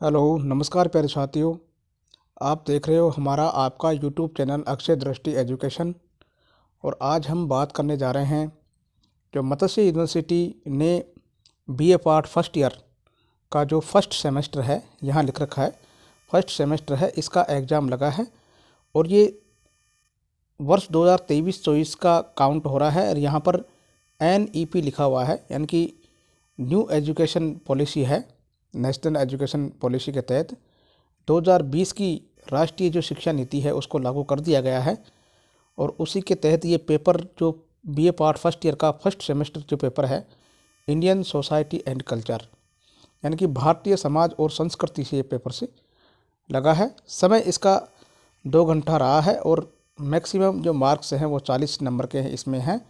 Hello, नमस्कार प्यारे साथियों। आप देख रहे हो हमारा आपका यूट्यूब चैनल अक्षय दृष्टि एजुकेशन। और आज हम बात करने जा रहे हैं जो मत्स्य यूनिवर्सिटी ने बीए पार्ट फर्स्ट ईयर का जो फर्स्ट सेमेस्टर है, यहाँ लिख रखा है फर्स्ट सेमेस्टर है, इसका एग्ज़ाम लगा है। और ये वर्ष 2023-24 का काउंट हो रहा है। और यहाँ पर NEP लिखा हुआ है, यानी कि न्यू एजुकेशन पॉलिसी है। नेशनल एजुकेशन पॉलिसी के तहत 2020 की राष्ट्रीय जो शिक्षा नीति है उसको लागू कर दिया गया है। और उसी के तहत ये पेपर जो बीए पार्ट फर्स्ट ईयर का फर्स्ट सेमेस्टर जो पेपर है, इंडियन सोसाइटी एंड कल्चर, यानी कि भारतीय समाज और संस्कृति से ये पेपर से लगा है। समय इसका 2 घंटा रहा है और मैक्सिमम जो मार्क्स हैं वो 40 नंबर के हैं इसमें हैं।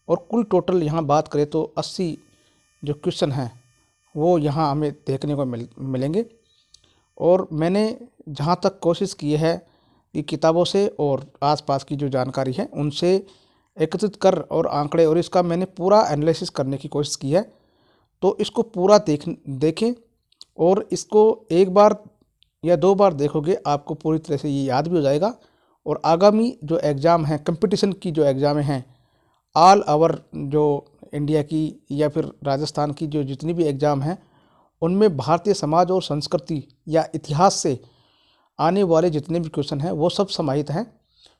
और कुल टोटल यहाँ बात करें तो 80 जो क्वेश्चन हैं वो यहाँ हमें देखने को मिलेंगे। और मैंने जहाँ तक कोशिश की है कि किताबों से और आसपास की जो जानकारी है उनसे एकत्रित कर और आंकड़े और इसका मैंने पूरा एनालिसिस करने की कोशिश की है। तो इसको पूरा देखें और इसको एक बार या 2 बार देखोगे आपको पूरी तरह से ये याद भी हो जाएगा। और आगामी जो एग्ज़ाम हैं, कंपटीशन की जो एग्ज़ाम हैं, ऑल ओवर जो इंडिया की या फिर राजस्थान की जो जितनी भी एग्ज़ाम हैं, उनमें भारतीय समाज और संस्कृति या इतिहास से आने वाले जितने भी क्वेश्चन हैं वो सब समाहित हैं।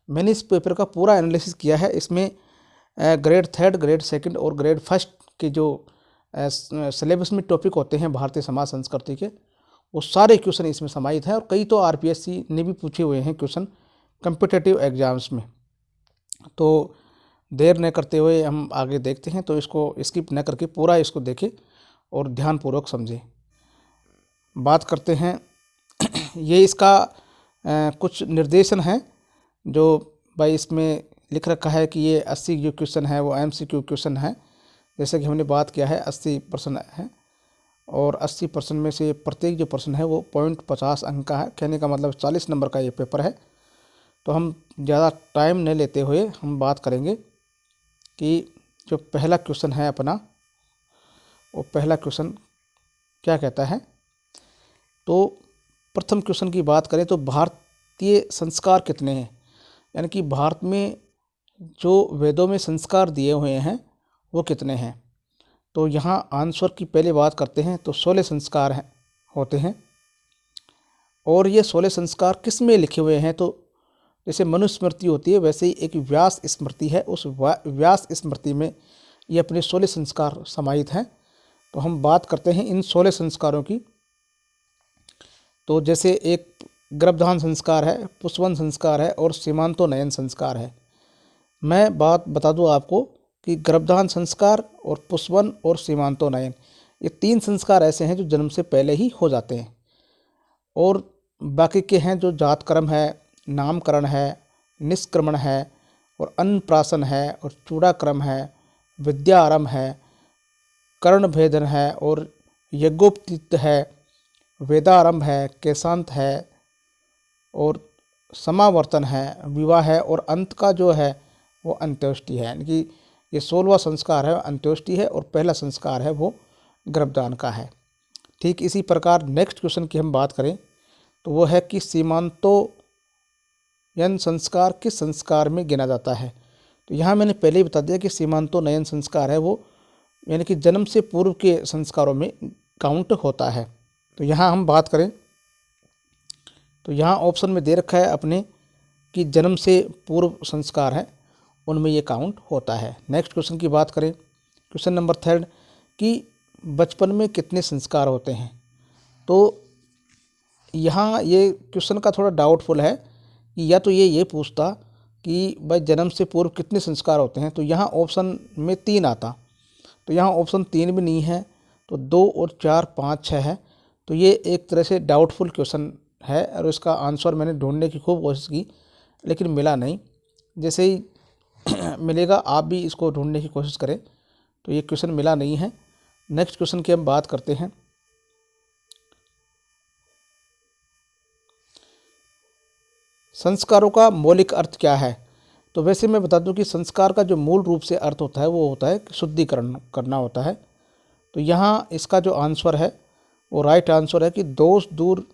मैंने इस पेपर का पूरा एनालिसिस किया है। इसमें ग्रेड थर्ड, ग्रेड सेकंड और ग्रेड फर्स्ट के जो सिलेबस में टॉपिक होते हैं भारतीय समाज संस्कृति के, वो सारे क्वेश्चन इसमें समाहित हैं। और कई तो RPSC ने भी पूछे हुए हैं क्वेश्चन कम्पिटिटिव एग्जाम्स में। तो देर न करते हुए हम आगे देखते हैं। तो इसको स्किप न करके पूरा इसको देखें और ध्यानपूर्वक समझें। बात करते हैं ये इसका कुछ निर्देशन है जो भाई इसमें लिख रखा है कि ये 80 जो क्वेश्चन है वो MCQ क्वेश्चन है। जैसे कि हमने बात किया है 80% है और 80% में से प्रत्येक जो प्रश्न है वो 0.50 अंक का है। कहने का मतलब 40 नंबर का ये पेपर है। तो हम ज़्यादा टाइम नहीं लेते हुए हम बात करेंगे कि जो पहला क्वेश्चन है अपना, वो पहला क्वेश्चन क्या कहता है। तो प्रथम क्वेश्चन की बात करें तो भारतीय संस्कार कितने हैं, यानी कि भारत में जो वेदों में संस्कार दिए हुए हैं वो कितने हैं। तो यहाँ आंसर की पहले बात करते हैं तो 16 संस्कार हैं होते हैं। और ये 16 संस्कार किस में लिखे हुए हैं, तो जैसे मनुस्मृति होती है वैसे ही एक व्यास स्मृति है, उस व्यास स्मृति में ये अपने 16 संस्कार समाहित हैं। तो हम बात करते हैं इन 16 संस्कारों की। तो जैसे एक गर्भधान संस्कार है, पुष्पवन संस्कार है और सीमांतोनयन संस्कार है। मैं बात बता दूं आपको कि गर्भधान संस्कार और पुष्पवन और सीमांतोनयन, ये 3 संस्कार ऐसे हैं जो जन्म से पहले ही हो जाते हैं। और बाकी के हैं जो जातकर्म है, नामकरण है, निष्क्रमण है और अन्नप्राशन है और चूड़ाक्रम है, विद्या आरंभ है, कर्ण भेदन है और यज्ञोपवीत है, वेदारंभ है, केशांत है और समावर्तन है, विवाह है और अंत का जो है वो अंत्येष्टि है। यानी कि ये 16वां संस्कार है अंत्येष्टि है और पहला संस्कार है वो गर्भदान का है। ठीक इसी प्रकार नेक्स्ट क्वेश्चन की हम बात करें तो वो है कि सीमांतोनयन संस्कार किस संस्कार में गिना जाता है। तो यहाँ मैंने पहले ही बता दिया कि सीमांतोनयन संस्कार है वो यानी कि जन्म से पूर्व के संस्कारों में काउंट होता है। तो यहाँ हम बात करें तो यहाँ ऑप्शन में दे रखा है अपने कि जन्म से पूर्व संस्कार है उनमें ये काउंट होता है। नेक्स्ट क्वेश्चन की बात करें, क्वेश्चन नंबर 3 कि बचपन में कितने संस्कार होते हैं। तो यहाँ ये क्वेश्चन का थोड़ा डाउटफुल है कि या तो ये पूछता कि भाई जन्म से पूर्व कितने संस्कार होते हैं, तो यहाँ ऑप्शन में 3 आता। तो यहाँ ऑप्शन 3 भी नहीं है, तो 2 और 4 5 6 है। तो ये एक तरह से डाउटफुल क्वेश्चन है और इसका आंसर मैंने ढूंढने की खूब कोशिश की लेकिन मिला नहीं। जैसे ही मिलेगा आप भी इसको ढूंढने की कोशिश करें। तो ये क्वेश्चन मिला नहीं है। नेक्स्ट क्वेश्चन की हम बात करते हैं। संस्कारों का मौलिक अर्थ क्या है। तो वैसे मैं बता दूं कि संस्कार का जो मूल रूप से अर्थ होता है वो होता है शुद्धिकरण करना होता है। तो यहाँ इसका जो आंसर है वो राइट आंसर है कि दोष दूर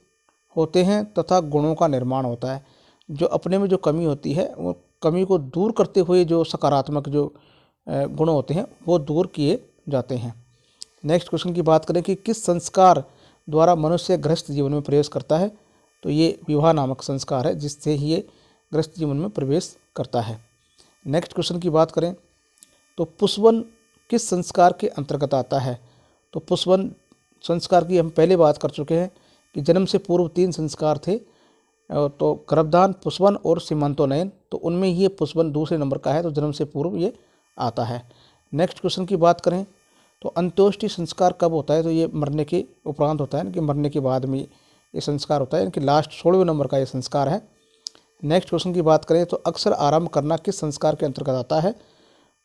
होते हैं तथा गुणों का निर्माण होता है। जो अपने में जो कमी होती है वो कमी को दूर करते हुए जो सकारात्मक जो गुण होते हैं वो दूर किए जाते हैं। नेक्स्ट क्वेश्चन की बात करें कि किस संस्कार द्वारा मनुष्य गृहस्थ जीवन में प्रवेश करता है, तो ये विवाह नामक संस्कार है जिससे ही ये गृहस्थ जीवन में प्रवेश करता है। नेक्स्ट क्वेश्चन की बात करें तो पुष्पवन किस संस्कार के अंतर्गत आता है, तो पुष्पवन संस्कार की हम पहले बात कर चुके हैं कि जन्म से पूर्व 3 संस्कार थे, तो गर्भधान, पुष्पवन और सीमंतोन्नयन, तो उनमें ये पुष्पवन दूसरे नंबर का है, तो जन्म से पूर्व ये आता है। नेक्स्ट क्वेश्चन की बात करें तो अंत्योष्टि संस्कार कब होता है, तो ये मरने के उपरांत होता है, कि मरने के बाद में ये संस्कार होता है, कि लास्ट 16वें नंबर का ये संस्कार है। नेक्स्ट क्वेश्चन की बात करें तो अक्षर आरंभ करना किस संस्कार के अंतर्गत आता है,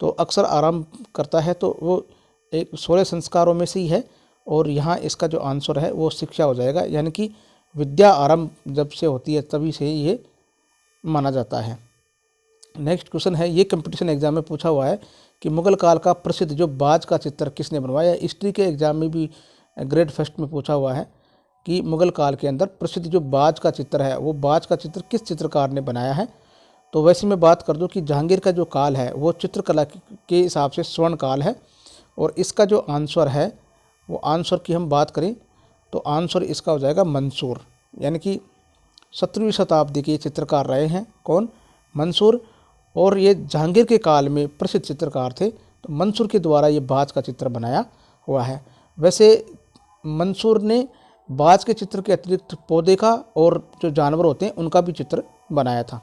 तो अक्षर आरंभ करता है तो वो एक 16 संस्कारों में से ही है, और यहाँ इसका जो आंसर है वो शिक्षा हो जाएगा, यानी कि विद्या आरंभ जब से होती है तभी से ये माना जाता है। नेक्स्ट क्वेश्चन है, ये कंपटीशन एग्जाम में पूछा हुआ है कि मुगल काल का प्रसिद्ध जो बाज का चित्र किसने बनवाया। हिस्ट्री के एग्जाम में भी ग्रेड फर्स्ट में पूछा हुआ है कि मुगल काल के अंदर प्रसिद्ध जो बाज का चित्र है वो बाज का चित्र किस चित्रकार ने बनाया है। तो वैसे मैं बात कर दूं कि जहांगीर का जो काल है वो चित्रकला के हिसाब से स्वर्ण काल है, और इसका जो आंसर है वो आंसर की हम बात करें तो आंसर इसका हो जाएगा मंसूर, यानी कि 17वीं शताब्दी के चित्रकार रहे हैं कौन, मंसूर, और ये जहांगीर के काल में प्रसिद्ध चित्रकार थे, तो मंसूर के द्वारा ये बाज का चित्र बनाया हुआ है। वैसे मंसूर ने बाज के चित्र के अतिरिक्त पौधे का और जो जानवर होते हैं उनका भी चित्र बनाया था।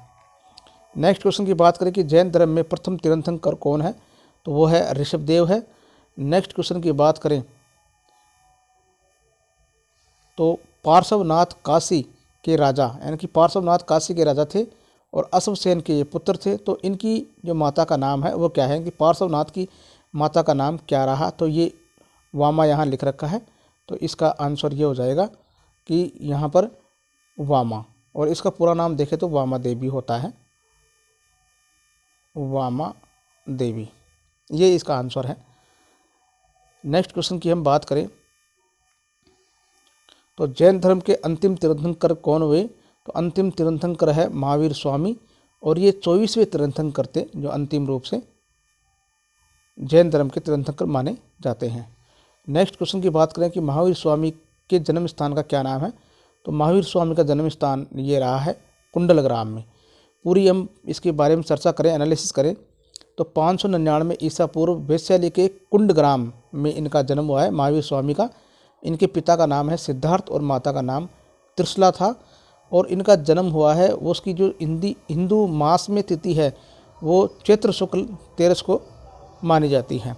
नेक्स्ट क्वेश्चन की बात करें कि जैन धर्म में प्रथम तीर्थंकर कौन है, तो वो है ऋषभदेव है। नेक्स्ट क्वेश्चन की बात करें तो पार्श्वनाथ काशी के राजा, यानी कि पार्श्वनाथ काशी के राजा थे और अश्वसेन के ये पुत्र थे, तो इनकी जो माता का नाम है वो क्या है, कि पार्श्वनाथ की माता का नाम क्या रहा, तो ये वामा यहाँ लिख रखा है, तो इसका आंसर ये हो जाएगा कि यहाँ पर वामा, और इसका पूरा नाम देखें तो वामा देवी होता है, वामा देवी, ये इसका आंसर है। नेक्स्ट क्वेश्चन की हम बात करें तो जैन धर्म के अंतिम तीर्थंकर कौन हुए, तो अंतिम तीर्थंकर है महावीर स्वामी, और ये 24वें तीर्थंकर थे जो अंतिम रूप से जैन धर्म के तीर्थंकर माने जाते हैं। नेक्स्ट क्वेश्चन की बात करें कि महावीर स्वामी के जन्म स्थान का क्या नाम है, तो महावीर स्वामी का जन्म स्थान ये रहा है कुंडलग्राम में। पूरी हम इसके बारे में चर्चा करें, एनालिसिस करें तो 599 ईसा पूर्व वैशाली के कुंडग्राम में इनका जन्म हुआ है महावीर स्वामी का। इनके पिता का नाम है सिद्धार्थ और माता का नाम त्रिशला था, और इनका जन्म हुआ है वो उसकी जो हिंदू मास में तिथि है वो चैत्र शुक्ल 13 को मानी जाती है।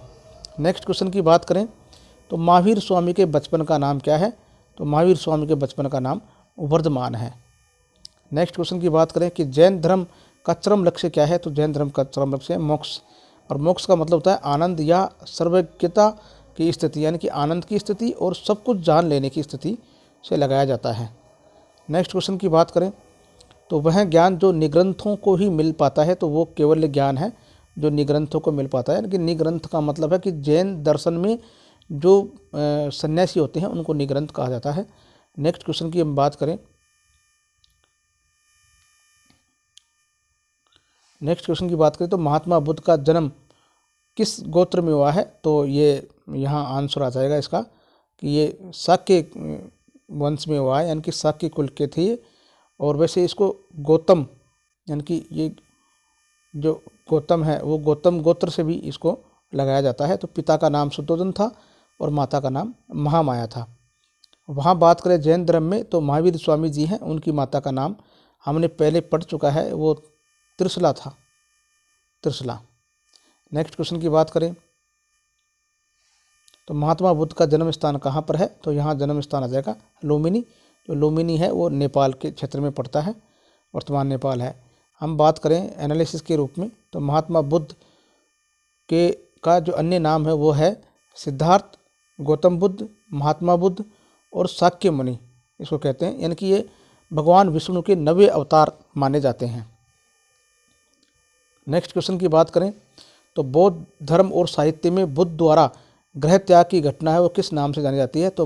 नेक्स्ट क्वेश्चन की बात करें तो महावीर स्वामी के बचपन का नाम क्या है, तो महावीर स्वामी के बचपन का नाम वर्धमान है। नेक्स्ट क्वेश्चन की बात करें कि जैन धर्म का चरम लक्ष्य क्या है, तो जैन धर्म का चरम लक्ष्य है मोक्ष, और मोक्ष का मतलब होता है आनंद या सर्वज्ञता की स्थिति, यानी कि आनंद की स्थिति और सब कुछ जान लेने की स्थिति से लगाया जाता है। नेक्स्ट क्वेश्चन की बात करें तो वह ज्ञान जो निग्रंथों को ही मिल पाता है, तो वो केवल ज्ञान है जो निग्रंथों को मिल पाता है, यानी कि निग्रंथ का मतलब है कि जैन दर्शन में जो सन्यासी होते हैं उनको निग्रंथ कहा जाता है। नेक्स्ट क्वेश्चन की हम बात करें, नेक्स्ट क्वेश्चन की बात करें तो महात्मा बुद्ध का जन्म किस गोत्र में हुआ है, तो ये यहाँ आंसर आ जाएगा इसका कि ये शाक्य वंश में हुआ है, यानी कि शाक्य कुल के थे, और वैसे इसको गौतम, यानी कि ये जो गौतम है वो गौतम गोत्र से भी इसको लगाया जाता है। तो पिता का नाम शुद्धोधन था और माता का नाम महामाया था। वहाँ बात करें जैन धर्म में तो महावीर स्वामी जी हैं, उनकी माता का नाम हमने पहले पढ़ चुका है, वो त्रिशला था, त्रिशला। नेक्स्ट क्वेश्चन की बात करें तो महात्मा बुद्ध का जन्म स्थान कहाँ पर है, तो यहाँ जन्म स्थान आ जाएगा लुम्बिनी। जो लुम्बिनी है वो नेपाल के क्षेत्र में पड़ता है, वर्तमान नेपाल है। हम बात करें एनालिसिस के रूप में तो महात्मा बुद्ध के का जो अन्य नाम है वो है सिद्धार्थ, गौतम बुद्ध, महात्मा बुद्ध और शाक्य मुनि इसको कहते हैं, यानी कि ये भगवान विष्णु के 90 अवतार माने जाते हैं। नेक्स्ट क्वेश्चन की बात करें तो बौद्ध धर्म और साहित्य में बुद्ध द्वारा गृह त्याग की घटना है वो किस नाम से जानी जाती है, तो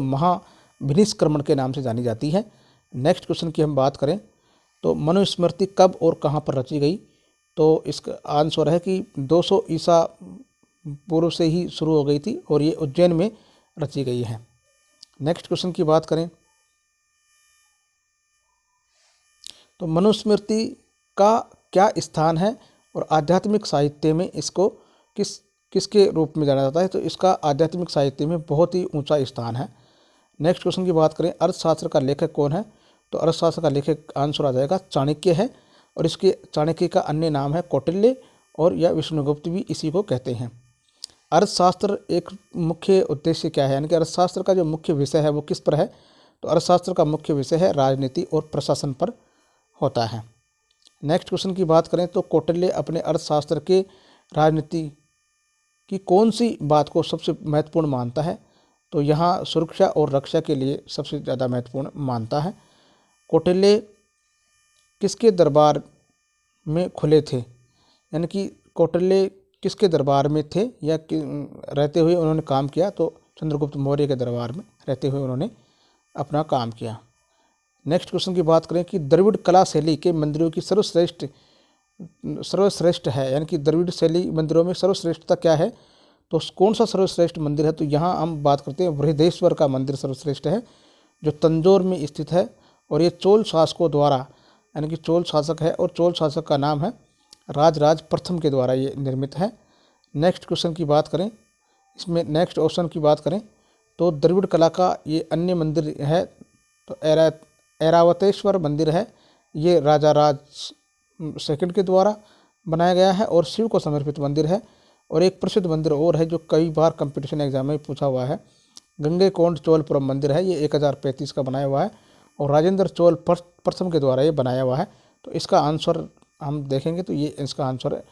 विनिष्क्रमण के नाम से जानी जाती है। नेक्स्ट क्वेश्चन की हम बात करें तो मनुस्मृति कब और कहाँ पर रची गई, तो इसका आंसर है कि 200 ईसा पूर्व से ही शुरू हो गई थी और ये उज्जैन में रची गई है। नेक्स्ट क्वेश्चन की बात करें तो मनुस्मृति का क्या स्थान है और आध्यात्मिक साहित्य में इसको किसके रूप में जाना जाता है, तो इसका आध्यात्मिक साहित्य में बहुत ही ऊंचा स्थान है। नेक्स्ट क्वेश्चन की बात करें अर्थशास्त्र का लेखक कौन है, तो अर्थशास्त्र का लेखक आंसर आ जाएगा चाणक्य है और इसके चाणक्य का अन्य नाम है कौटिल्य और या विष्णुगुप्त भी इसी को कहते हैं। अर्थशास्त्र एक मुख्य उद्देश्य क्या है, यानी कि अर्थशास्त्र का जो मुख्य विषय है वो किस पर है, तो अर्थशास्त्र का मुख्य विषय है राजनीति और प्रशासन पर होता है। नेक्स्ट क्वेश्चन की बात करें तो कौटिल्य अपने अर्थशास्त्र के राजनीति की कौन सी बात को सबसे महत्वपूर्ण मानता है, तो यहाँ सुरक्षा और रक्षा के लिए सबसे ज़्यादा महत्वपूर्ण मानता है। कौटिल्य किसके दरबार में खुले थे, यानी कि कौटिल्य किसके दरबार में थे या रहते हुए उन्होंने काम किया, तो चंद्रगुप्त मौर्य के दरबार में रहते हुए उन्होंने अपना काम किया। नेक्स्ट क्वेश्चन की बात करें कि द्रविड़ कला शैली के मंदिरों की सर्वश्रेष्ठ है, यानी कि द्रविड़ शैली मंदिरों में सर्वश्रेष्ठता क्या है, तो कौन सा सर्वश्रेष्ठ मंदिर है, तो यहाँ हम बात करते हैं बृहदेश्वर का मंदिर सर्वश्रेष्ठ है जो तंजौर में स्थित है और ये चोल शासकों द्वारा, यानी कि चोल शासक है और चोल शासक का नाम है राजराज प्रथम के द्वारा ये निर्मित है। नेक्स्ट क्वेश्चन की बात करें, इसमें नेक्स्ट ऑप्शन की बात करें तो द्रविड़ कला का ये अन्य मंदिर है, तो ऐरावतेश्वर मंदिर है, ये राजा राज सेकंड के द्वारा बनाया गया है और शिव को समर्पित मंदिर है। और एक प्रसिद्ध मंदिर और है जो कई बार कंपटीशन एग्जाम में पूछा हुआ है, गंगैकोंड चोलपुरम मंदिर है, ये 1035 का बनाया हुआ है और राजेंद्र चोल प्रथम के द्वारा ये बनाया हुआ है। तो इसका आंसर हम देखेंगे तो ये इसका आंसर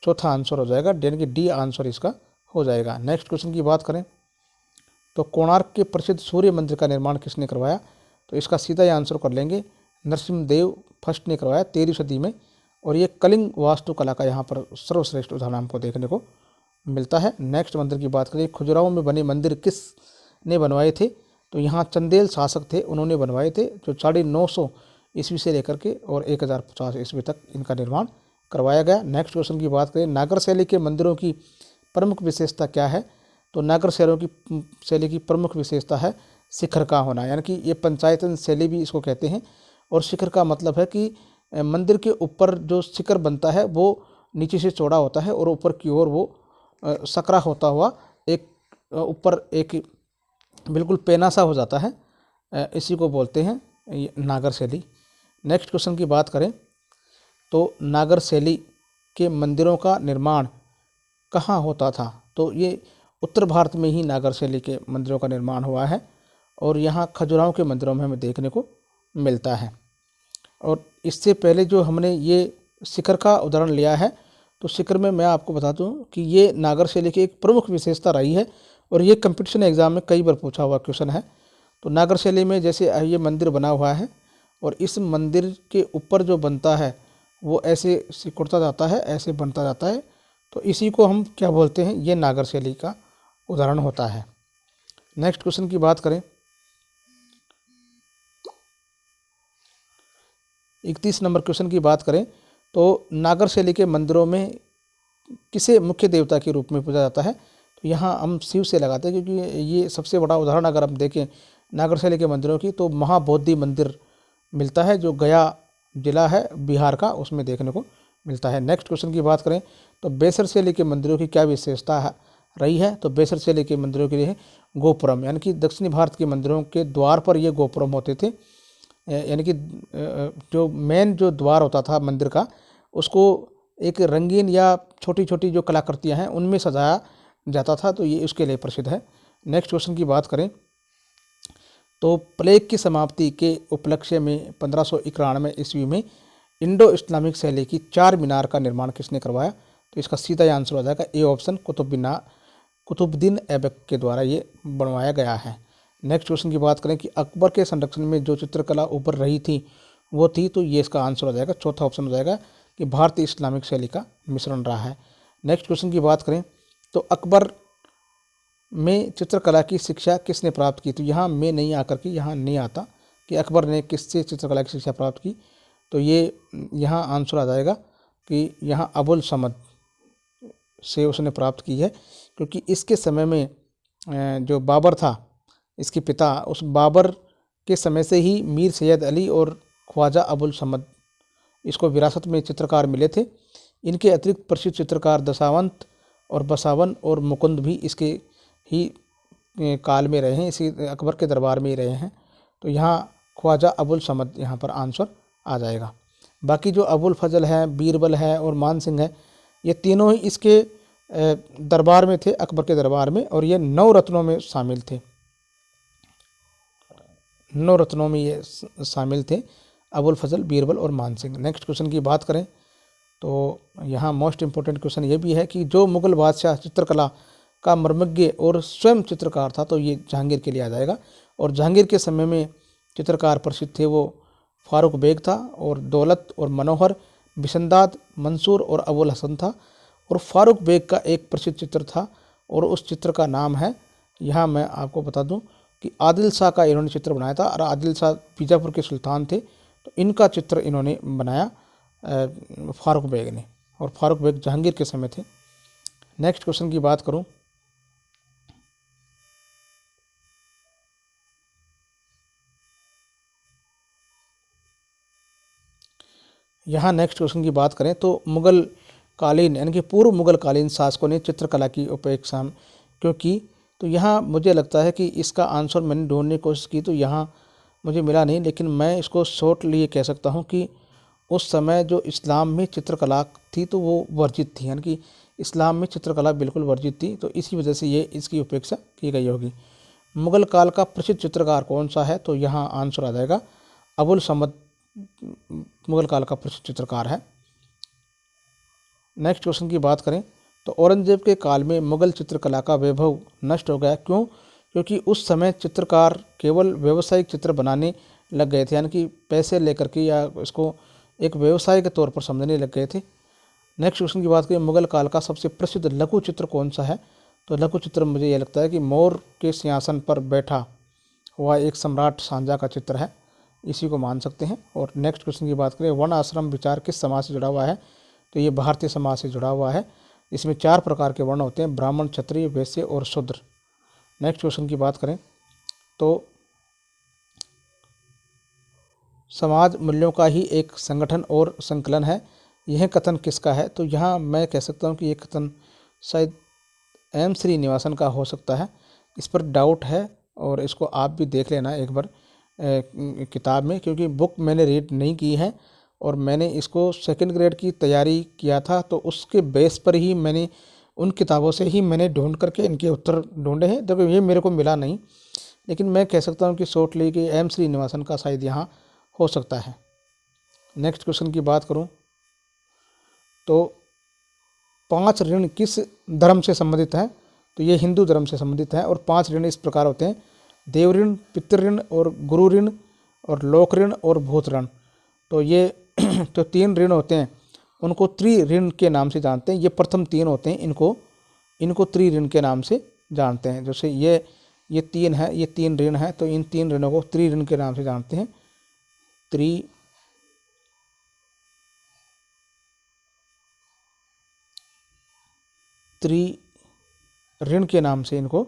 चौथा आंसर हो जाएगा, यानी कि डी आंसर इसका हो जाएगा। नेक्स्ट क्वेश्चन की बात करें तो कोणार्क के प्रसिद्ध सूर्य मंदिर का निर्माण किसने करवाया, तो इसका सीधा ही आंसर कर लेंगे नरसिम्हदेव फर्स्ट ने करवाया 13वीं सदी में और ये कलिंग वास्तुकला का यहाँ पर सर्वश्रेष्ठ उदाहरण हमको देखने को मिलता है। नेक्स्ट मंदिर की बात करें खजुराहो में बने मंदिर किस ने बनवाए थे, तो यहाँ चंदेल शासक थे, उन्होंने बनवाए थे जो 950 ईस्वी से लेकर के और 1050 ईस्वी तक इनका निर्माण करवाया गया। नेक्स्ट क्वेश्चन की बात करें नागर शैली के मंदिरों की प्रमुख विशेषता क्या है, तो नागर शैली की प्रमुख विशेषता है शिखर का होना, यानी कि ये पंचायतन शैली भी इसको कहते हैं और शिखर का मतलब है कि मंदिर के ऊपर जो शिखर बनता है वो नीचे से चौड़ा होता है और ऊपर की ओर वो सकरा होता हुआ एक ऊपर एक बिल्कुल पेना सा हो जाता है, इसी को बोलते हैं नागर शैली। नेक्स्ट क्वेश्चन की बात करें तो नागर शैली के मंदिरों का निर्माण कहाँ होता था, तो ये उत्तर भारत में ही नागर शैली के मंदिरों का निर्माण हुआ है और यहाँ खजुराहो के मंदिरों में हमें देखने को मिलता है। और इससे पहले जो हमने ये शिखर का उदाहरण लिया है, तो शिखर में मैं आपको बता दूं कि ये नागर शैली की एक प्रमुख विशेषता रही है और ये कंपटीशन एग्जाम में कई बार पूछा हुआ क्वेश्चन है। तो नागर शैली में जैसे ये मंदिर बना हुआ है और इस मंदिर के ऊपर जो बनता है वो ऐसे सिकुड़ता जाता है, ऐसे बनता जाता है, तो इसी को हम क्या बोलते हैं, ये नागर शैली का उदाहरण होता है। नेक्स्ट क्वेश्चन की बात करें 31 नंबर क्वेश्चन की बात करें तो नागर शैली के मंदिरों में किसे मुख्य देवता के रूप में पूजा जाता है, तो यहाँ हम शिव से लगाते हैं क्योंकि ये सबसे बड़ा उदाहरण अगर हम देखें नागर शैली के मंदिरों की तो महाबोधि मंदिर मिलता है जो गया जिला है बिहार का, उसमें देखने को मिलता है। नेक्स्ट क्वेश्चन की बात करें तो बेसर शैली के मंदिरों की क्या विशेषता रही है, तो बेसर शैली के मंदिरों के लिए गोपुरम, यानी कि दक्षिणी भारत के मंदिरों के द्वार पर ये गोपुरम होते थे, यानी कि जो मेन जो द्वार होता था मंदिर का उसको एक रंगीन या छोटी छोटी जो कलाकृतियाँ हैं उनमें सजाया जाता था, तो ये उसके लिए प्रसिद्ध है। नेक्स्ट क्वेश्चन की बात करें तो प्लेग की समाप्ति के उपलक्ष्य में 1591 ईस्वी में इंडो इस्लामिक शैली की 4 मीनार का निर्माण किसने करवाया, तो इसका सीधा आंसर हो जाएगा ए ऑप्शन कुतुबुद्दीन ऐबक के द्वारा ये बनवाया गया है। नेक्स्ट क्वेश्चन की बात करें कि अकबर के संरक्षण में जो चित्रकला उभर रही थी वो थी, तो ये इसका आंसर हो जाएगा चौथा ऑप्शन हो जाएगा कि भारतीय इस्लामिक शैली का मिश्रण रहा है। नेक्स्ट क्वेश्चन की बात करें तो अकबर में चित्रकला की शिक्षा किसने प्राप्त की? तो यहाँ में नहीं आकर के यहाँ नहीं आता कि अकबर ने किससे चित्रकला की शिक्षा प्राप्त की। तो ये यहाँ आंसर आ जाएगा कि यहाँ अबुल समद से उसने प्राप्त की है, क्योंकि इसके समय में जो बाबर था इसके पिता, उस बाबर के समय से ही मीर सैयद अली और ख्वाजा अबुल समद इसको विरासत में चित्रकार मिले थे। इनके अतिरिक्त प्रसिद्ध चित्रकार दशावंत और बसावन और मुकुंद भी इसके ही काल में रहे हैं, इसी अकबर के दरबार में ही रहे हैं। तो यहाँ ख्वाजा अबुल समद यहाँ पर आंसर आ जाएगा। बाकी जो अबुल फजल है, बीरबल है और मान सिंह है, ये तीनों ही इसके दरबार में थे, अकबर के दरबार में, और ये 9 रत्नों में शामिल थे। 9 रत्नों में ये शामिल थे, अबुल फजल, बीरबल और मान सिंह। नेक्स्ट क्वेश्चन की बात करें तो यहाँ मोस्ट इम्पोर्टेंट क्वेश्चन ये भी है कि जो मुगल बादशाह चित्रकला का मर्मज्ञ और स्वयं चित्रकार था, तो ये जहांगीर के लिए आ जाएगा। और जहांगीर के समय में चित्रकार प्रसिद्ध थे वो फारूक बेग था, और दौलत और मनोहर, बिशनदाद, मंसूर और अबुल हसन था। और फारूक बेग का एक प्रसिद्ध चित्र था, और उस चित्र का नाम है, यहाँ मैं आपको बता दूं कि आदिल शाह का इन्होंने चित्र बनाया था, और आदिल शाह बीजापुर के सुल्तान थे, तो इनका चित्र इन्होंने बनाया फारूक बेग ने, और फारूक बेग जहांगीर के समय थे। नेक्स्ट क्वेश्चन की बात करूं यहाँ नेक्स्ट क्वेश्चन की बात करें तो मुगल कालीन यानी कि पूर्व मुगल कालीन शासकों ने चित्रकला की उपेक्षा क्यों की? तो यहाँ मुझे लगता है कि इसका आंसर मैंने ढूंढने की कोशिश की तो यहाँ मुझे मिला नहीं, लेकिन मैं इसको शॉर्ट लिए कह सकता हूँ कि उस समय जो इस्लाम में चित्रकला थी तो वो वर्जित थी, यानी कि इस्लाम में चित्रकला बिल्कुल वर्जित थी, तो इसी वजह से ये इसकी उपेक्षा की गई होगी। मुगल काल का प्रसिद्ध चित्रकार कौन सा है? तो यहाँ आंसर आ जाएगा अबुल समद मुगल काल का प्रसिद्ध चित्रकार है। नेक्स्ट क्वेश्चन की बात करें तो औरंगजेब के काल में मुगल चित्रकला का वैभव नष्ट हो गया, क्यों? क्योंकि उस समय चित्रकार केवल व्यावसायिक चित्र बनाने लग गए थे, यानी कि पैसे लेकर के या इसको एक व्यवसाय के तौर पर समझने लग गए थे। नेक्स्ट क्वेश्चन की बात करें मुगल काल का सबसे प्रसिद्ध लघु चित्र कौन सा है? तो लघु चित्र मुझे यह लगता है कि मोर के सिंहासन पर बैठा हुआ एक सम्राट सांझा का चित्र है, इसी को मान सकते हैं। और नेक्स्ट क्वेश्चन की बात करें वर्ण आश्रम विचार किस समाज से जुड़ा हुआ है? तो ये भारतीय समाज से जुड़ा हुआ है। इसमें 4 प्रकार के वर्ण होते हैं, ब्राह्मण, क्षत्रिय, वैश्य और शूद्र। नेक्स्ट क्वेश्चन की बात करें तो समाज मूल्यों का ही एक संगठन और संकलन है, यह कथन किसका है? तो यहाँ मैं कह सकता हूँ कि ये कथन शायद एम श्रीनिवासन का हो सकता है, इस पर डाउट है और इसको आप भी देख लेना एक बार किताब में, क्योंकि बुक मैंने रीड नहीं की है और मैंने इसको सेकंड ग्रेड की तैयारी किया था, तो उसके बेस पर ही मैंने उन किताबों से ही मैंने ढूंढ करके इनके उत्तर ढूंढे हैं। देखो ये मेरे को मिला नहीं, लेकिन मैं कह सकता हूँ कि शॉर्टली कि एम श्रीनिवासन का शायद यहाँ हो सकता है। नेक्स्ट क्वेश्चन की बात करूँ तो 5 ऋण किस धर्म से संबंधित हैं? तो ये हिंदू धर्म से संबंधित है, और 5 ऋण इस प्रकार होते हैं, देव ऋण, पितृ ऋण और गुरु ऋण और लोक ऋण और भूत ऋण। तो ये तो 3 ऋण होते हैं, उनको त्रि-ऋण के नाम से जानते हैं। ये प्रथम 3 होते हैं, इनको त्रि-ऋण के नाम से जानते हैं। जैसे ये 3 है, ये 3 ऋण है, तो इन 3 ऋणों को त्रि-ऋण के नाम से जानते हैं। त्रि-ऋण के नाम से इनको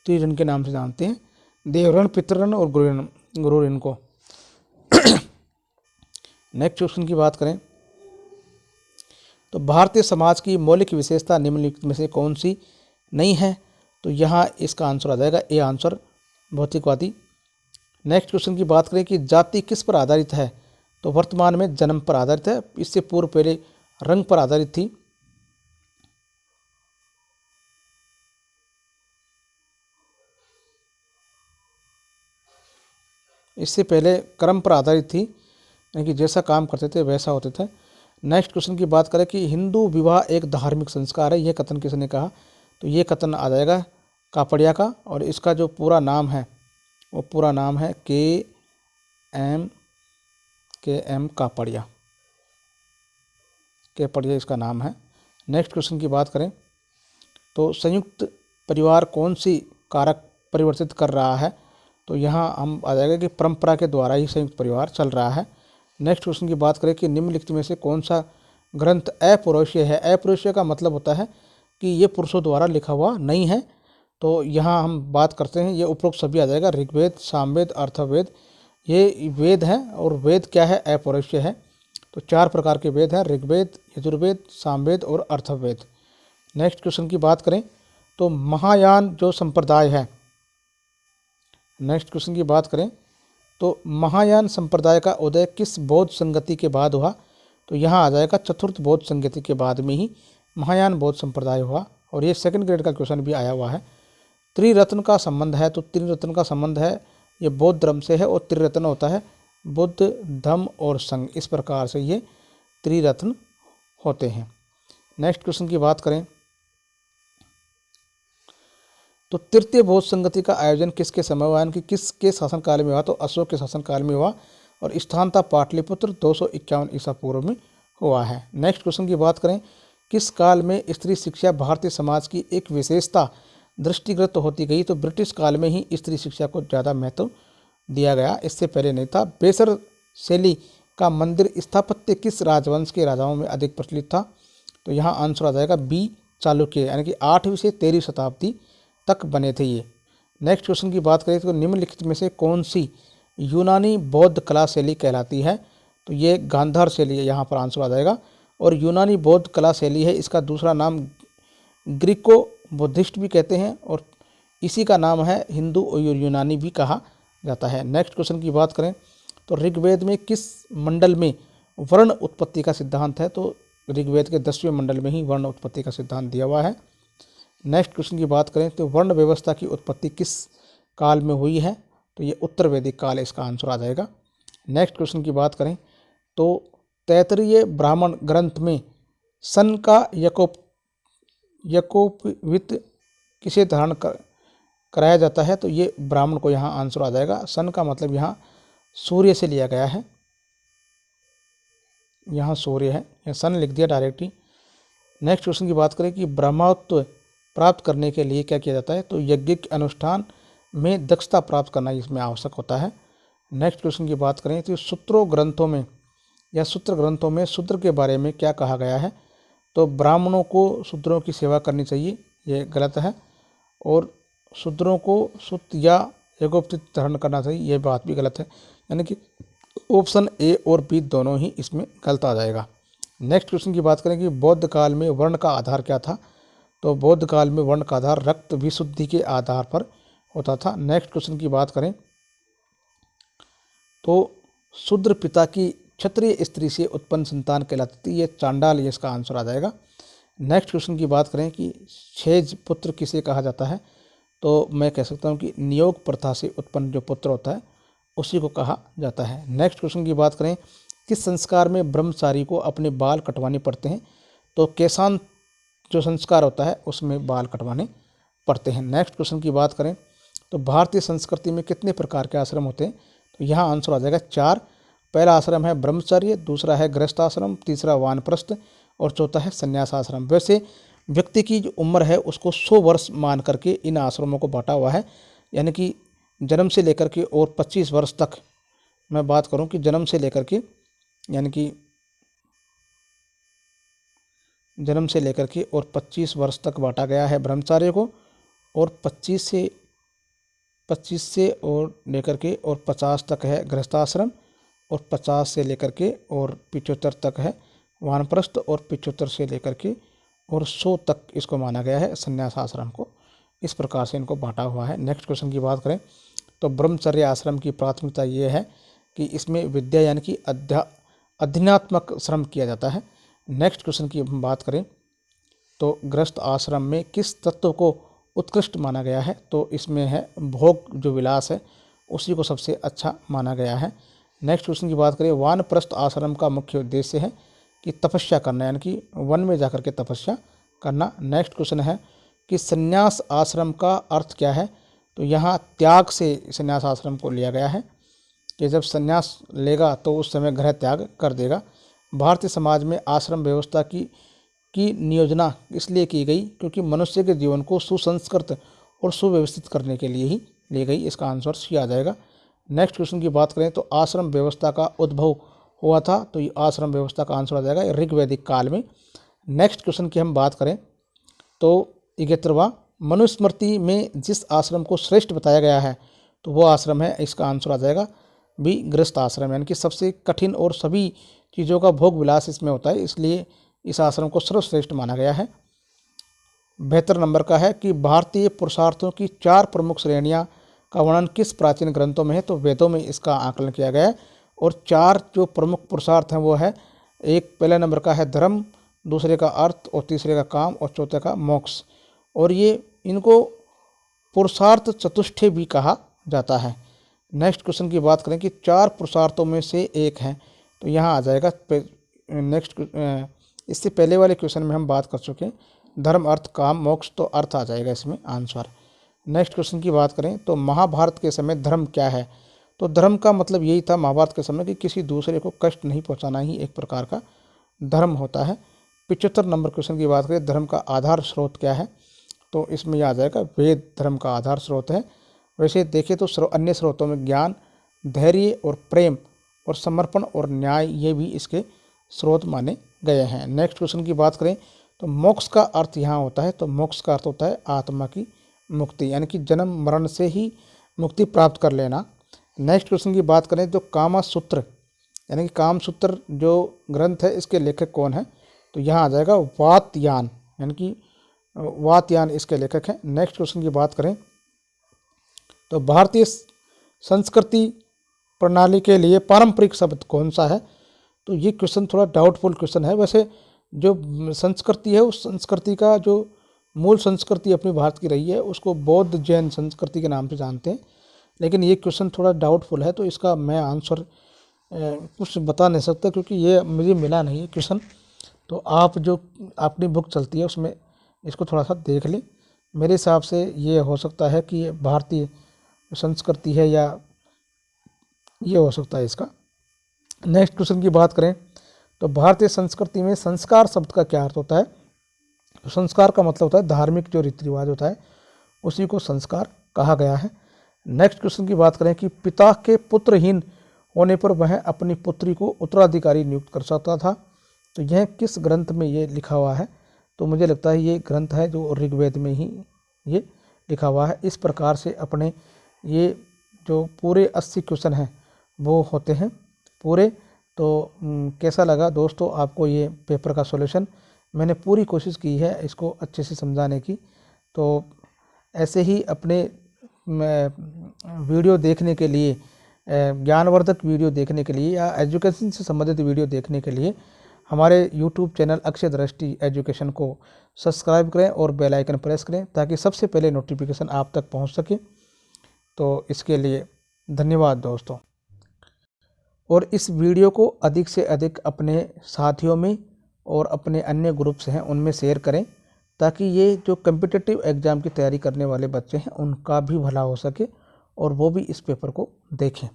त्रि-ऋण के नाम से जानते हैं, देवऋण, पितृऋण और गुरु ऋण को। नेक्स्ट क्वेश्चन की बात करें तो भारतीय समाज की मौलिक विशेषता निम्नलिखित में से कौन सी नहीं है? तो यहाँ इसका आंसर आ जाएगा ए आंसर, भौतिकवादी। नेक्स्ट क्वेश्चन की बात करें कि जाति किस पर आधारित है? तो वर्तमान में जन्म पर आधारित है, इससे पूर्व पहले रंग पर आधारित थी। इससे पहले कर्म पर आधारित थी, यानी कि जैसा काम करते थे वैसा होते थे। नेक्स्ट क्वेश्चन की बात करें कि हिंदू विवाह एक धार्मिक संस्कार है, यह कथन किसने कहा? तो ये कथन आ जाएगा कापड़िया का, और इसका जो पूरा नाम है वो पूरा नाम है के एम कापड़िया इसका नाम है। नेक्स्ट क्वेश्चन की बात करें तो संयुक्त परिवार कौन सी कारक परिवर्तित कर रहा है, तो यहाँ हम आ जाएगा कि परंपरा के द्वारा ही संयुक्त परिवार चल रहा है। नेक्स्ट क्वेश्चन की बात करें कि निम्नलिखित में से कौन सा ग्रंथ अपौरुषीय है। अपौरुषीय का मतलब होता है कि ये पुरुषों द्वारा लिखा हुआ नहीं है। तो यहाँ हम बात करते हैं, ये उपरोक्त सभी आ जाएगा, ऋग्वेद, सामवेद, अथर्ववेद, ये वेद हैं। और वेद क्या है, अपौरुषीय है। तो 4 प्रकार के वेद हैं, ऋग्वेद, यजुर्वेद, सामवेद और अथर्ववेद। नेक्स्ट क्वेश्चन की बात करें तो महायान जो संप्रदाय है, नेक्स्ट क्वेश्चन की बात करें तो महायान संप्रदाय का उदय किस बौद्ध संगति के बाद हुआ, तो यहाँ आ जाएगा चतुर्थ बौद्ध संगति के बाद में ही महायान बौद्ध संप्रदाय हुआ। और ये सेकंड ग्रेड का क्वेश्चन भी आया हुआ है। त्रिरत्न का संबंध है, तो त्रिरत्न का संबंध है ये बौद्ध धर्म से है, और त्रिरत्न होता है बुद्ध, धम्म और संघ, इस प्रकार से ये त्रिरत्न होते हैं। नेक्स्ट क्वेश्चन की बात करें तो तृतीय बौद्ध संगति का आयोजन किसके समय हुआ, यानी कि किसके शासनकाल में हुआ, तो अशोक के शासनकाल में हुआ, और स्थान था पाटलिपुत्र, 251 ईसा पूर्व में हुआ है। नेक्स्ट क्वेश्चन की बात करें किस काल में स्त्री शिक्षा भारतीय समाज की एक विशेषता दृष्टिगत होती गई, तो ब्रिटिश काल में ही स्त्री शिक्षा को ज़्यादा महत्व दिया गया, इससे पहले नहीं था। बेसर शैली का मंदिर स्थापत्य किस राजवंश के राजाओं में अधिक प्रचलित था, तो यहाँ आंसर आ जाएगा बी, चालुक्य, यानी कि 8वीं से 13वीं शताब्दी तक बने थे ये। नेक्स्ट क्वेश्चन की बात करें तो निम्नलिखित में से कौन सी यूनानी बौद्ध कला शैली कहलाती है, तो ये गांधार शैली है, यहाँ पर आंसर आ जाएगा। और यूनानी बौद्ध कला शैली है, इसका दूसरा नाम ग्रीको बुद्धिस्ट भी कहते हैं, और इसी का नाम है हिंदू और यूनानी भी कहा जाता है। नेक्स्ट क्वेश्चन की बात करें तो ऋग्वेद में किस मंडल में वर्ण उत्पत्ति का सिद्धांत है, तो ऋग्वेद के 10वें मंडल में ही वर्ण उत्पत्ति का सिद्धांत दिया हुआ है। नेक्स्ट क्वेश्चन की बात करें तो वर्ण व्यवस्था की उत्पत्ति किस काल में हुई है, तो ये उत्तर वैदिक काल, इसका आंसर आ जाएगा। नेक्स्ट क्वेश्चन की बात करें तो तैत्तिरीय ब्राह्मण ग्रंथ में सन का यकोपवित किसे धारण कराया जाता है, तो ये ब्राह्मण को यहाँ आंसर आ जाएगा। सन का मतलब यहाँ सूर्य से लिया गया है, यहाँ सूर्य है, यहाँ सन लिख दिया डायरेक्ट ही। नेक्स्ट क्वेश्चन की बात करें कि ब्रह्मत्व प्राप्त करने के लिए क्या किया जाता है, तो यज्ञिक अनुष्ठान में दक्षता प्राप्त करना इसमें आवश्यक होता है। नेक्स्ट क्वेश्चन की बात करें तो सूत्रों ग्रंथों में या सूत्र ग्रंथों में शूद्र के बारे में क्या कहा गया है, तो ब्राह्मणों को शूद्रों की सेवा करनी चाहिए, ये गलत है। और शूद्रों को सूत या यज्ञोपवीत धारण करना चाहिए, यह बात भी गलत है, यानी कि ऑप्शन ए और बी दोनों ही इसमें गलत आ जाएगा। नेक्स्ट क्वेश्चन की बात करें कि बौद्ध काल में वर्ण का आधार क्या था, तो बौद्ध काल में वर्ण का आधार रक्त विशुद्धि के आधार पर होता था। नेक्स्ट क्वेश्चन की बात करें तो शूद्र पिता की क्षत्रिय स्त्री से उत्पन्न संतान कहलाती थी, ये चांडाल, ये इसका आंसर आ जाएगा। नेक्स्ट क्वेश्चन की बात करें कि छेज पुत्र किसे कहा जाता है, तो मैं कह सकता हूँ कि नियोग प्रथा से उत्पन्न जो पुत्र होता है उसी को कहा जाता है। नेक्स्ट क्वेश्चन की बात करें किस संस्कार में ब्रह्मचारी को अपने बाल कटवाने पड़ते हैं, तो केशांत जो संस्कार होता है उसमें बाल कटवाने पड़ते हैं। नेक्स्ट क्वेश्चन की बात करें तो भारतीय संस्कृति में कितने प्रकार के आश्रम होते हैं, तो यहाँ आंसर आ जाएगा 4। पहला आश्रम है ब्रह्मचर्य, दूसरा है गृहस्थ आश्रम, तीसरा वानप्रस्थ और चौथा है संन्यास आश्रम। वैसे व्यक्ति की जो उम्र है उसको 100 वर्ष मान करके इन आश्रमों को बांटा हुआ है, यानी कि जन्म से लेकर के और 25 वर्ष तक, मैं बात करूं कि जन्म से लेकर के यानी कि जन्म से लेकर के और 25 वर्ष तक बांटा गया है ब्रह्मचार्य को, और 25 से और लेकर के और 50 तक है गृहस्थाश्रम, और 50 से लेकर के और 75 तक है वानप्रस्थ, और 75 से लेकर के और 100 तक इसको माना गया है संन्यास आश्रम को। इस प्रकार से इनको बांटा हुआ है। नेक्स्ट क्वेश्चन की बात करें तो ब्रह्मचर्य आश्रम की प्राथमिकता ये है कि इसमें विद्या यानी कि अध्ययनात्मक श्रम किया जाता है। नेक्स्ट क्वेश्चन की बात करें तो गृहस्थ आश्रम में किस तत्व को उत्कृष्ट माना गया है, तो इसमें है भोग जो विलास है उसी को सबसे अच्छा माना गया है। नेक्स्ट क्वेश्चन की बात करें वानप्रस्थ आश्रम का मुख्य उद्देश्य है कि तपस्या करना, यानी कि वन में जाकर के तपस्या करना। नेक्स्ट क्वेश्चन है कि संन्यास आश्रम का अर्थ क्या है, तो यहाँ त्याग से संन्यास आश्रम को लिया गया है कि जब संन्यास लेगा तो उस समय गृह त्याग कर देगा। भारतीय समाज में आश्रम व्यवस्था की की नियोजना इसलिए की गई क्योंकि मनुष्य के जीवन को सुसंस्कृत और सुव्यवस्थित करने के लिए ही ली गई। इसका आंसर सी आ जाएगा। नेक्स्ट क्वेश्चन की बात करें तो आश्रम व्यवस्था का उद्भव हुआ था, तो ये आश्रम व्यवस्था का आंसर आ जाएगा ऋग्वैदिक काल में। नेक्स्ट क्वेश्चन की हम बात करें तो 71वां, मनुस्मृति में जिस आश्रम को श्रेष्ठ बताया गया है तो वो आश्रम है, इसका आंसर आ जाएगा बी गृहस्थ आश्रम, यानी कि सबसे कठिन और सभी चीज़ों का भोग विलास इसमें होता है, इसलिए इस आश्रम को सर्वश्रेष्ठ माना गया है। 72 नंबर का है कि भारतीय पुरुषार्थों की 4 प्रमुख श्रेणियां का वर्णन किस प्राचीन ग्रंथों में है, तो वेदों में इसका आकलन किया गया है। और 4 जो प्रमुख पुरुषार्थ हैं वो है, एक पहले नंबर का है धर्म, दूसरे का अर्थ और तीसरे का काम और चौथे का मोक्ष। और ये इनको पुरुषार्थ चतुष्टय भी कहा जाता है। नेक्स्ट क्वेश्चन की बात करें कि 4 पुरुषार्थों में से एक है, तो यहाँ आ जाएगा नेक्स्ट। इससे पहले वाले क्वेश्चन में हम बात कर चुके हैं धर्म अर्थ काम मोक्ष, तो अर्थ आ जाएगा इसमें आंसर। नेक्स्ट क्वेश्चन की बात करें तो महाभारत के समय धर्म क्या है, तो धर्म का मतलब यही था महाभारत के समय कि किसी दूसरे को कष्ट नहीं पहुंचाना ही एक प्रकार का धर्म होता है। 75 नंबर क्वेश्चन की बात करें धर्म का आधार स्रोत क्या है, तो इसमें यह आ जाएगा वेद धर्म का आधार स्रोत है। वैसे देखें तो अन्य स्रोतों में ज्ञान, धैर्य और प्रेम और समर्पण और न्याय ये भी इसके स्रोत माने गए हैं। नेक्स्ट क्वेश्चन की बात करें तो मोक्ष का अर्थ यहाँ होता है, तो मोक्ष का अर्थ होता है आत्मा की मुक्ति, यानी कि जन्म मरण से ही मुक्ति प्राप्त कर लेना। नेक्स्ट क्वेश्चन की बात करें तो कामा सूत्र यानी कि काम सूत्र जो ग्रंथ है इसके लेखक कौन है, तो यहाँ आ जाएगा वातयान, यानी कि वातयान इसके लेखक हैं। नेक्स्ट क्वेश्चन की बात करें तो भारतीय संस्कृति प्रणाली के लिए पारंपरिक शब्द कौन सा है, तो ये क्वेश्चन थोड़ा डाउटफुल क्वेश्चन है। वैसे जो संस्कृति है उस संस्कृति का जो मूल संस्कृति अपनी भारत की रही है उसको बौद्ध जैन संस्कृति के नाम से जानते हैं, लेकिन ये क्वेश्चन थोड़ा डाउटफुल है, तो इसका मैं आंसर कुछ बता नहीं सकता क्योंकि ये मुझे मिला नहीं है क्वेश्चन। तो आप जो अपनी बुक चलती है उसमें इसको थोड़ा सा देख लें। मेरे हिसाब से ये हो सकता है कि ये भारतीय संस्कृति है या ये हो सकता है इसका। नेक्स्ट क्वेश्चन की बात करें तो भारतीय संस्कृति में संस्कार शब्द का क्या अर्थ होता है, तो संस्कार का मतलब होता है धार्मिक जो रीति रिवाज होता है उसी को संस्कार कहा गया है। नेक्स्ट क्वेश्चन की बात करें कि पिता के पुत्रहीन होने पर वह अपनी पुत्री को उत्तराधिकारी नियुक्त कर सकता था, तो यह किस ग्रंथ में ये लिखा हुआ है, तो मुझे लगता है ये ग्रंथ है जो ऋग्वेद में ही ये लिखा हुआ है। इस प्रकार से अपने ये जो पूरे 80 क्वेश्चन हैं वो होते हैं पूरे। तो कैसा लगा दोस्तों आपको ये पेपर का सॉल्यूशन, मैंने पूरी कोशिश की है इसको अच्छे से समझाने की। तो ऐसे ही अपने वीडियो देखने के लिए, ज्ञानवर्धक वीडियो देखने के लिए या एजुकेशन से संबंधित वीडियो देखने के लिए हमारे YouTube चैनल अक्षय दृष्टि एजुकेशन को सब्सक्राइब करें और बेल आइकन प्रेस करें ताकि सबसे पहले नोटिफिकेशन आप तक पहुंच सके। तो इसके लिए धन्यवाद दोस्तों। और इस वीडियो को अधिक से अधिक अपने साथियों में और अपने अन्य ग्रुप्स हैं उनमें शेयर करें ताकि ये जो कम्पिटिटिव एग्ज़ाम की तैयारी करने वाले बच्चे हैं उनका भी भला हो सके और वो भी इस पेपर को देखें।